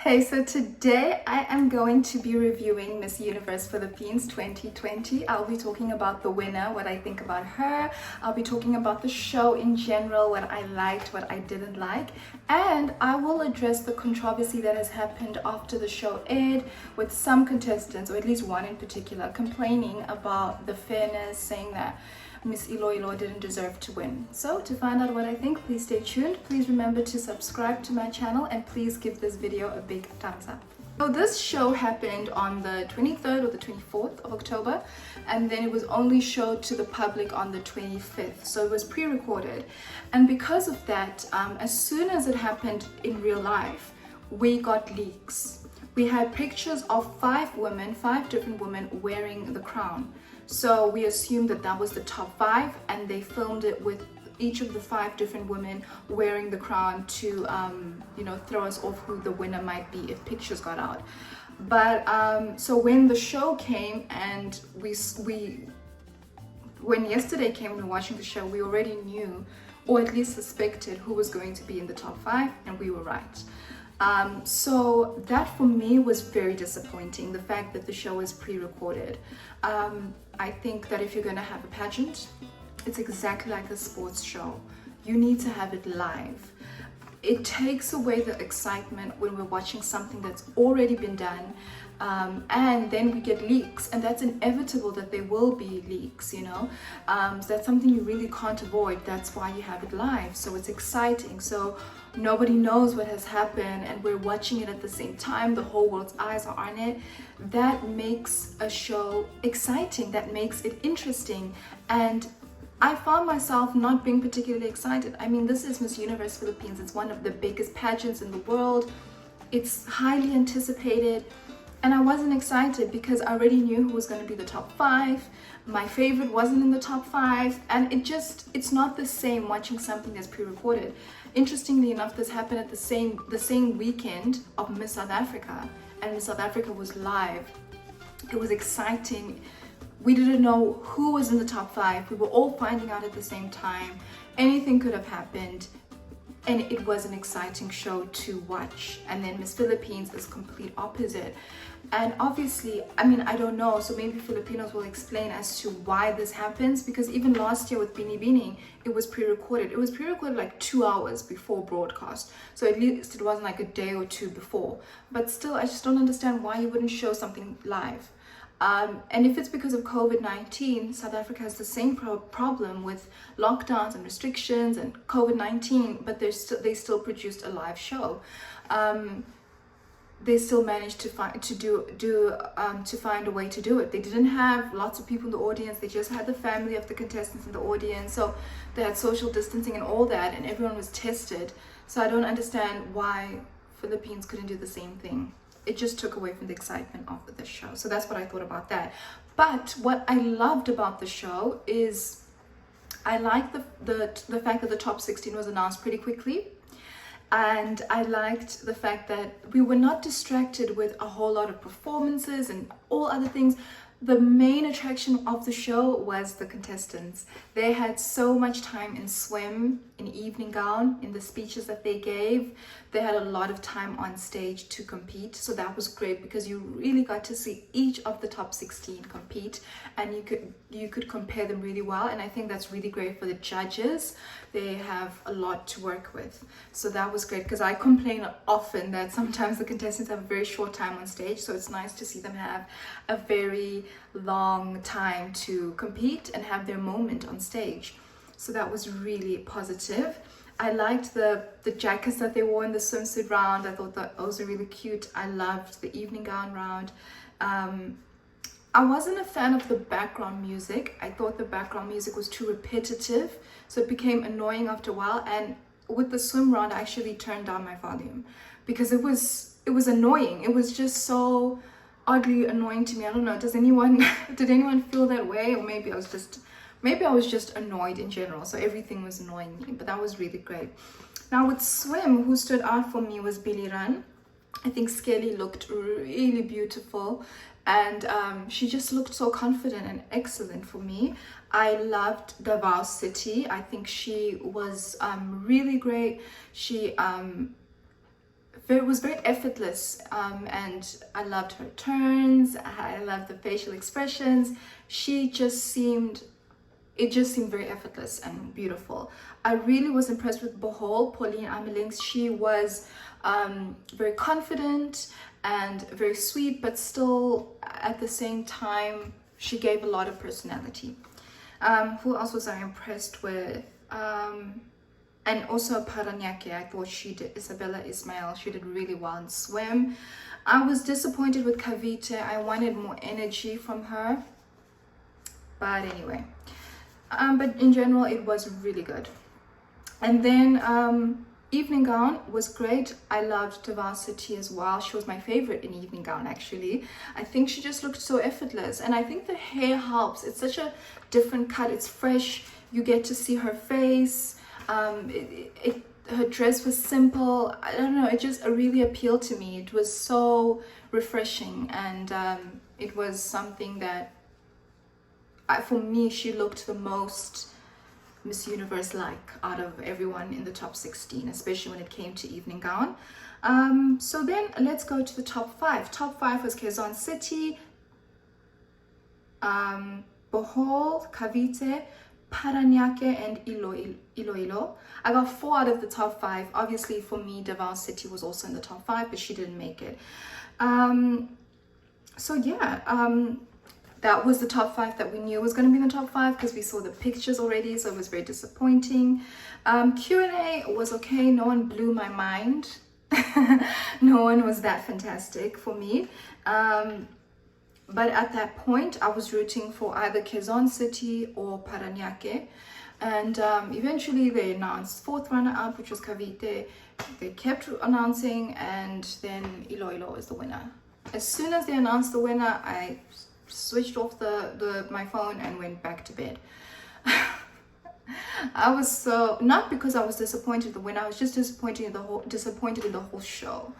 Hey, so today I am going to be reviewing Miss Universe Philippines 2020. I'll be talking about the winner, what I think about her. I'll be talking about the show in general, what I liked, what I didn't like. And I will address the controversy that has happened after the show aired, with some contestants, or at least one in particular, complaining about the fairness, saying that Miss Iloilo didn't deserve to win. So to find out what I think, please stay tuned. Please remember to subscribe to my channel and please give this video a big thumbs up. So this show happened on the 23rd or the 24th of October, and then it was only showed to the public on the 25th. So it was pre-recorded. And because of that, as soon as it happened in real life, we got leaks. We had pictures of five different women wearing the crown. So we assumed that that was the top five, and they filmed it with each of the five different women wearing the crown to, throw us off who the winner might be if pictures got out. But so when the show came and when yesterday came and we were watching the show, we already knew, or at least suspected, who was going to be in the top five, and we were right. So that for me was very disappointing, the fact that the show is pre-recorded. I think that if you're going to have a pageant, it's exactly like a sports show. You need to have it live. It takes away the excitement when we're watching something that's already been done, and then we get leaks, and that's inevitable that there will be leaks, so that's something you really can't avoid. That's why you have it live, so it's exciting. So nobody knows what has happened and we're watching it at the same time. The whole world's eyes are on it. That makes a show exciting, that makes it interesting. And I found myself not being particularly excited. I mean, this is Miss Universe Philippines. It's one of the biggest pageants in the world. It's highly anticipated. And I wasn't excited because I already knew who was going to be the top five. My favorite wasn't in the top five. And it's not the same watching something that's pre-recorded. Interestingly enough, this happened at the same weekend of Miss South Africa. And Miss South Africa was live. It was exciting. We didn't know who was in the top five. We were all finding out at the same time. Anything could have happened. And it was an exciting show to watch. And then Miss Philippines is complete opposite. And obviously, I mean, I don't know, so maybe Filipinos will explain as to why this happens, because even last year with Bini Bini, it was pre-recorded. It was pre-recorded like 2 hours before broadcast. So at least it wasn't like a day or two before. But still, I just don't understand why you wouldn't show something live. And if it's because of COVID-19, South Africa has the same problem with lockdowns and restrictions and COVID-19, but they still produced a live show. They still managed to find a way to do it. They didn't have lots of people in the audience. They just had the family of the contestants in the audience. So they had social distancing and all that, and everyone was tested. So I don't understand why Philippines couldn't do the same thing. It just took away from the excitement of the show. So that's what I thought about that. But what I loved about the show is I liked the fact that the top 16 was announced pretty quickly. And I liked the fact that we were not distracted with a whole lot of performances and all other things. The main attraction of the show was the contestants. They had so much time in swim, in evening gown, in the speeches that they gave. They had a lot of time on stage to compete. So that was great because you really got to see each of the top 16 compete, and you could compare them really well. And I think that's really great for the judges. They have a lot to work with. So that was great, because I complain often that sometimes the contestants have a very short time on stage. So it's nice to see them have a very long time to compete and have their moment on stage. So that was really positive. I liked the jackets that they wore in the swimsuit round. I thought that those were really cute. I loved the evening gown round. I wasn't a fan of the background music. I thought the background music was too repetitive, so it became annoying after a while. And with the swim round, I actually turned down my volume because it was annoying. It was just so oddly annoying to me. I don't know. Did anyone feel that way? Or maybe I was just annoyed in general. So everything was annoying me, but that was really great. Now with swim, who stood out for me was Biliran. I think Skelly looked really beautiful, and she just looked so confident and excellent for me. I loved Davao City. I think she was really great. She it was very effortless, and I loved her turns. I loved the facial expressions. It just seemed very effortless and beautiful. I really was impressed with Bohol, Pauline Amelings. She was very confident and very sweet, but still at the same time, she gave a lot of personality. Who else was I impressed with? And also Paranaque, I thought she did, Isabella Ismail, she did really well in swim. I was disappointed with Cavite. I wanted more energy from her. But anyway, but in general, it was really good. And then evening gown was great. I loved Diversity as well. She was my favorite in evening gown, actually. I think she just looked so effortless. And I think the hair helps. It's such a different cut. It's fresh. You get to see her face. Her dress was simple. I don't know, it just really appealed to me. It was so refreshing, and it was something that for me, she looked the most Miss Universe like out of everyone in the top 16, especially when it came to evening gown. So then let's go to the top 5. Top 5 was Quezon City, Bohol, Cavite, Paranaque, and Iloilo. I got 4 out of the top 5. Obviously, for me, Davao City was also in the top 5, but she didn't make it. So yeah, that was the top 5 that we knew was going to be in the top 5 because we saw the pictures already, so it was very disappointing. Q&A was okay. No one blew my mind. No one was that fantastic for me. But at that point, I was rooting for either Quezon City or Paranaque. And eventually they announced 4th runner-up, which was Cavite. They kept announcing, and then Iloilo is the winner. As soon as they announced the winner, I switched off my phone and went back to bed. I was so, not because I was disappointed in the winner, I was just disappointed in the whole show.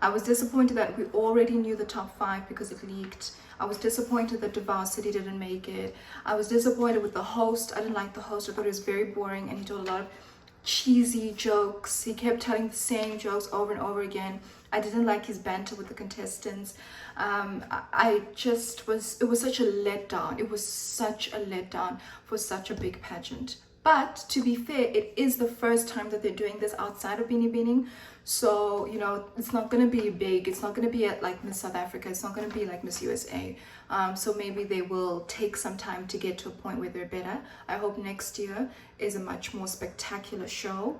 I was disappointed that we already knew the top 5 because it leaked. I was disappointed that Diversity didn't make it. I was disappointed with the host. I didn't like the host. I thought it was very boring, and he told a lot of cheesy jokes. He kept telling the same jokes over and over again. I didn't like his banter with the contestants. It was such a letdown. It was such a letdown for such a big pageant. But to be fair, it is the first time that they're doing this outside of Bini Bining. So, you know, it's not going to be big. It's not going to be at like Miss South Africa. It's not going to be like Miss USA. So maybe they will take some time to get to a point where they're better. I hope next year is a much more spectacular show,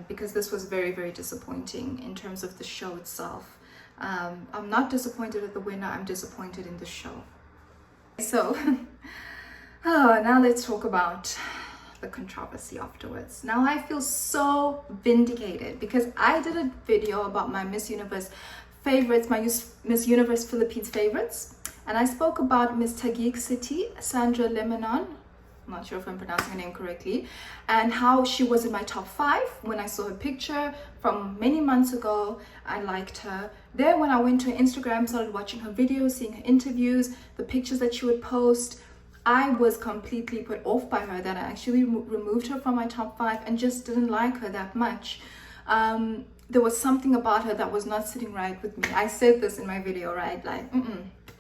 because this was very, very disappointing in terms of the show itself. I'm not disappointed at the winner. I'm disappointed in the show. So, now let's talk about the controversy afterwards. Now I feel so vindicated because I did a video about my Miss Universe favorites, my Miss Universe Philippines favorites, and I spoke about Miss Taguig City, Sandra Lemonon. I'm not sure if I'm pronouncing her name correctly, and how she was in my top 5 when I saw her picture from many months ago. I liked her. Then when I went to her Instagram, started watching her videos, seeing her interviews, the pictures that she would post, I was completely put off by her, that I actually removed her from my top 5 and just didn't like her that much. There was something about her that was not sitting right with me. I said this in my video, right? Like,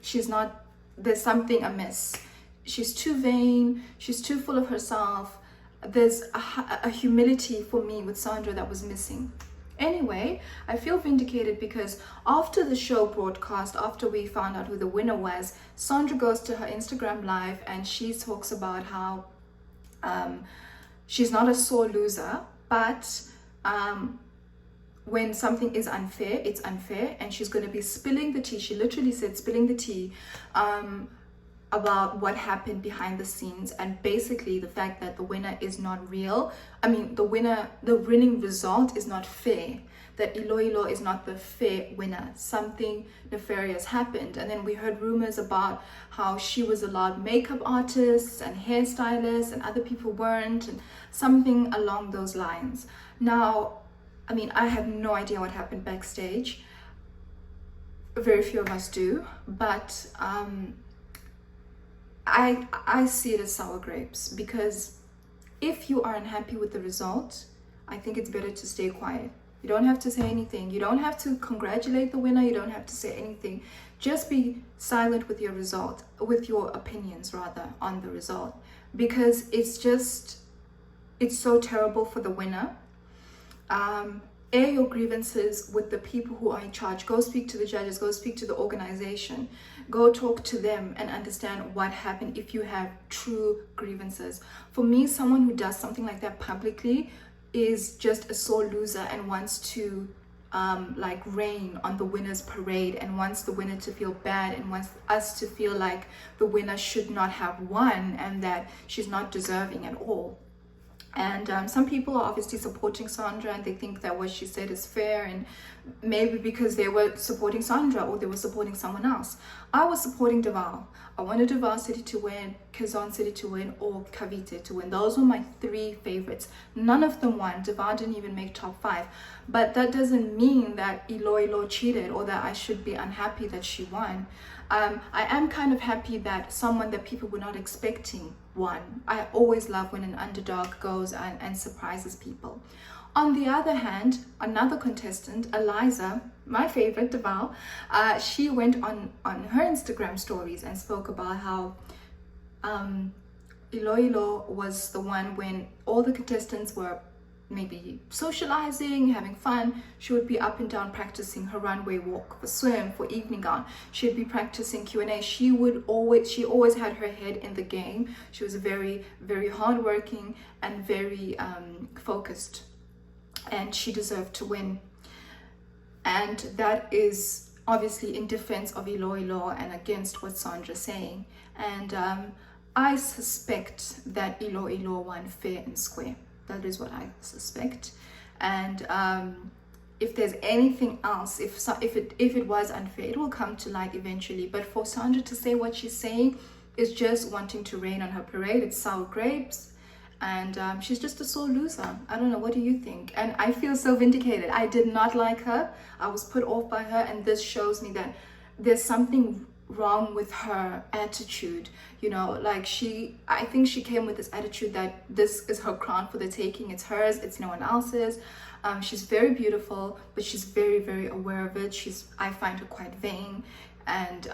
she's not, there's something amiss. She's too vain. She's too full of herself. There's a humility for me with Sandra that was missing. Anyway, I feel vindicated because after the show broadcast, after we found out who the winner was, Sandra goes to her Instagram live and she talks about how she's not a sore loser, but when something is unfair, it's unfair, and she's going to be spilling the tea. She literally said spilling the tea about what happened behind the scenes, and basically the fact that the winner is not real. I mean, the winning result is not fair, that Iloilo is not the fair winner. Something nefarious happened. And then we heard rumors about how she was allowed makeup artists and hairstylists and other people weren't, and something along those lines. Now, I mean, I have no idea what happened backstage. Very few of us do, but I see it as sour grapes, because if you are unhappy with the result, I think it's better to stay quiet. You don't have to say anything. You don't have to congratulate the winner. You don't have to say anything. Just be silent with your result, with your opinions rather, on the result, because it's so terrible for the winner. Air your grievances with the people who are in charge. Go speak to the judges, go speak to the organization, go talk to them and understand what happened if you have true grievances. For me, someone who does something like that publicly is just a sore loser and wants to like rain on the winner's parade, and wants the winner to feel bad, and wants us to feel like the winner should not have won and that she's not deserving at all. And some people are obviously supporting Sandra, and they think that what she said is fair, and maybe because they were supporting Sandra or they were supporting someone else. I was supporting Davao. I wanted Davao City to win, Quezon City to win, or Cavite to win. Those were my 3 favorites. None of them won. Davao didn't even make top 5. But that doesn't mean that Iloilo cheated or that I should be unhappy that she won. I am kind of happy that someone that people were not expecting won. I always love when an underdog goes and surprises people. On the other hand, another contestant, Eliza, my favorite, Davao, she went on her Instagram stories and spoke about how Iloilo was the one when all the contestants were maybe socializing, having fun. She would be up and down practicing her runway walk, for swim, for evening gown. She'd be practicing Q&A. She always had her head in the game. She was very, very hardworking and very focused, and she deserved to win. And that is obviously in defense of Iloilo and against what Sandra's saying. And I suspect that Iloilo won fair and square. That is what I suspect. And if there's anything else, if it was unfair, it will come to light eventually. But for Sandra to say what she's saying is just wanting to rain on her parade. It's sour grapes, and she's just a sore loser. I don't know, what do you think? And I feel so vindicated. I did not like her. I was put off by her, and this shows me that there's something wrong with her attitude. You know, like I think she came with this attitude that this is her crown for the taking. It's hers, it's no one else's. She's very beautiful, but she's very, very aware of it. I find her quite vain, and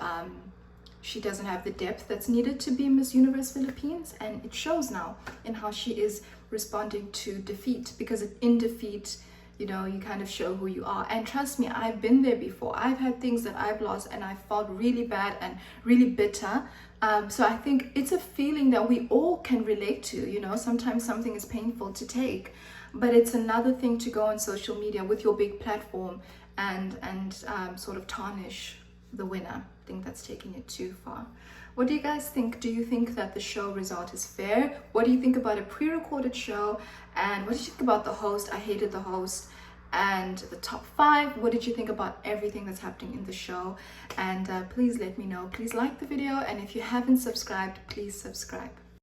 she doesn't have the depth that's needed to be Miss Universe Philippines, and it shows now in how she is responding to defeat, because in defeat, you know, you kind of show who you are. And trust me, I've been there before. I've had things that I've lost and I felt really bad and really bitter. So I think it's a feeling that we all can relate to. You know, sometimes something is painful to take, but it's another thing to go on social media with your big platform and sort of tarnish the winner. I think that's taking it too far. What do you guys think? Do you think that the show result is fair? What do you think about a pre-recorded show? And what did you think about the host? I hated the host. And the top 5, what did you think about everything that's happening in the show? And please let me know. Please like the video, and if you haven't subscribed, please subscribe.